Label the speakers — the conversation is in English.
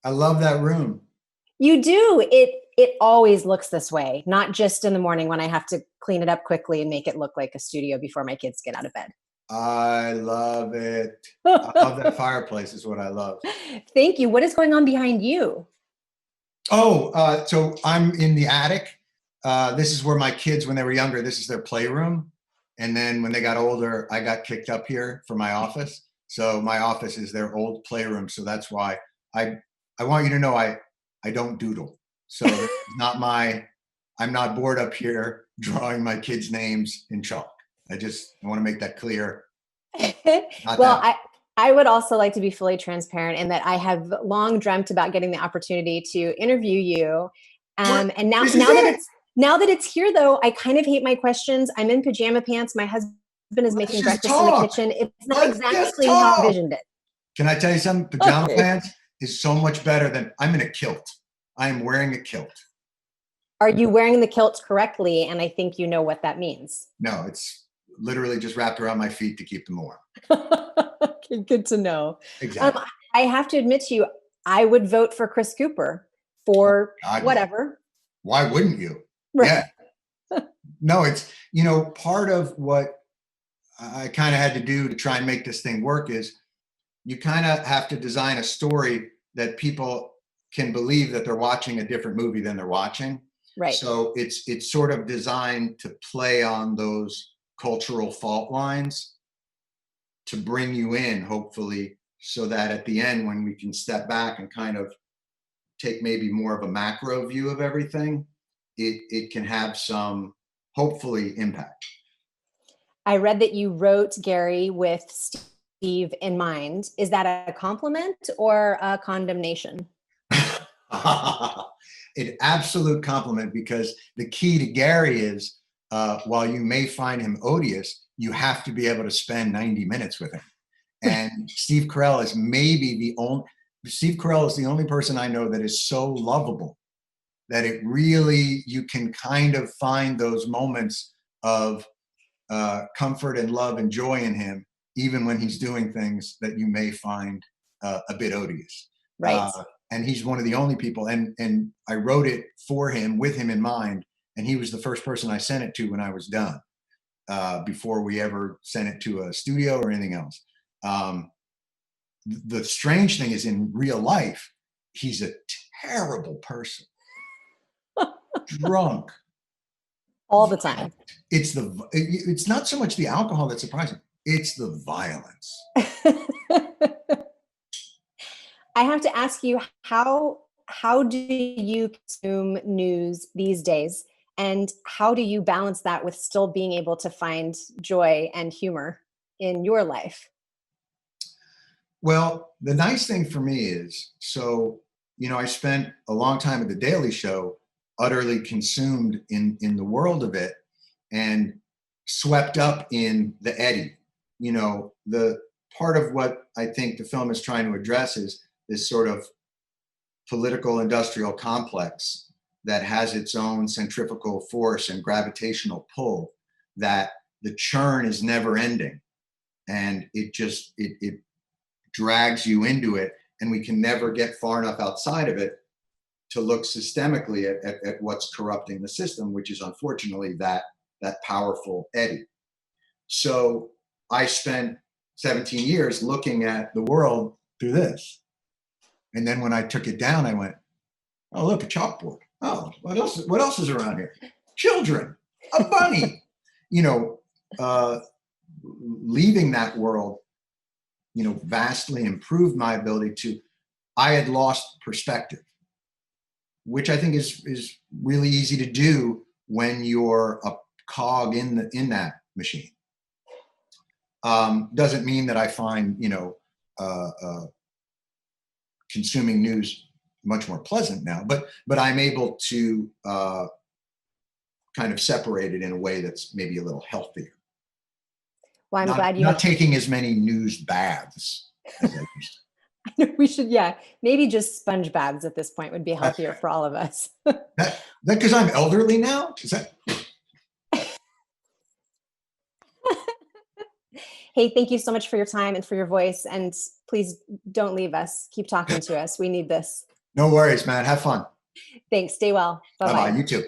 Speaker 1: I love that room.
Speaker 2: You do. It always looks this way, not just in the morning when I have to clean it up quickly and make it look like a studio before my kids get out of bed.
Speaker 1: I love it. I love that fireplace is what I love.
Speaker 2: Thank you. What is going on behind you?
Speaker 1: Oh, so I'm in the attic. This is where my kids, when they were younger, this is their playroom. And then when they got older, I got kicked up here for my office. So my office is their old playroom. So that's why I I want you to know I don't doodle. So this is not my I'm not bored up here drawing my kids' names in chalk. I want to make that clear. Not
Speaker 2: Well,
Speaker 1: that.
Speaker 2: I would also like to be fully transparent in that I have long dreamt about getting the opportunity to interview you.
Speaker 1: What?
Speaker 2: And now,
Speaker 1: This is it.
Speaker 2: now that it's here, though, I kind of hate my questions. I'm in pajama pants. My husband is
Speaker 1: Let's
Speaker 2: making
Speaker 1: just
Speaker 2: breakfast in the
Speaker 1: talk.
Speaker 2: kitchen. It's not
Speaker 1: Let's just
Speaker 2: exactly how I
Speaker 1: talk.
Speaker 2: envisioned it.
Speaker 1: Can I tell you something? Pajama
Speaker 2: Okay.
Speaker 1: pants is so much better than I'm in a kilt. I am wearing a kilt.
Speaker 2: Are you wearing the kilt correctly? And I think you know what that means.
Speaker 1: No, it's literally just wrapped around my feet to keep them warm.
Speaker 2: Okay, good to know. Um,
Speaker 1: Exactly.
Speaker 2: I have to admit to you, I would vote for Chris Cooper
Speaker 1: Oh,
Speaker 2: for
Speaker 1: God, yeah.
Speaker 2: whatever.
Speaker 1: Why wouldn't you?
Speaker 2: Right.
Speaker 1: Yeah. No, it's, part of what I kind of had to do to try and make this thing work is you kind of have to design a story that people can believe that they're watching a different movie than they're watching.
Speaker 2: Right.
Speaker 1: So it's sort of designed to play on those cultural fault lines to bring you in, hopefully, so that at the end, when we can step back and kind of take maybe more of a macro view of everything, it can have some hopefully impact.
Speaker 2: I read that you wrote Gary with Steve in mind. Is that a compliment or a condemnation?
Speaker 1: An absolute compliment because the key to Gary is while you may find him odious, you have to be able to spend 90 minutes with him. And Steve Carell is the only person I know that is so lovable that it really, you can kind of find those moments of comfort and love and joy in him, even when he's doing things that you may find a bit odious.
Speaker 2: Right.
Speaker 1: And he's one of the only people, and I wrote it for him, with him in mind, and he was the first person I sent it to when I was done, before we ever sent it to a studio or anything else. The strange thing is, in real life, he's a terrible person, drunk
Speaker 2: All the time.
Speaker 1: It's not so much the alcohol that's surprising, it's the violence.
Speaker 2: I have to ask you, how do you consume news these days? And how do you balance that with still being able to find joy and humor in your life?
Speaker 1: Well, the nice thing for me is, I spent a long time at the Daily Show, utterly consumed in the world of it, and swept up in the eddy. The part of what I think the film is trying to address is this sort of political industrial complex that has its own centrifugal force and gravitational pull, that the churn is never ending, and it drags you into it, and we can never get far enough outside of it to look systemically at what's corrupting the system, which is unfortunately that powerful eddy. So I spent 17 years looking at the world through this. And then when I took it down, I went, oh, look, a chalkboard. Oh, what else is around here? Children, a bunny. Leaving that world, vastly improved my ability I had lost perspective, which I think is really easy to do when you're a cog in that machine. Doesn't mean that I find consuming news much more pleasant now, but I'm able to kind of separate it in a way that's maybe a little healthier.
Speaker 2: Well, I'm glad you
Speaker 1: not taking as many news baths as I used to.
Speaker 2: We should, maybe just sponge baths at this point would be healthier for all of us.
Speaker 1: That because I'm elderly now? Is that?
Speaker 2: Hey, thank you so much for your time and for your voice. And please don't leave us. Keep talking to us. We need this.
Speaker 1: No worries, man. Have fun.
Speaker 2: Thanks. Stay well. Bye
Speaker 1: Bye bye.
Speaker 2: bye.
Speaker 1: You too.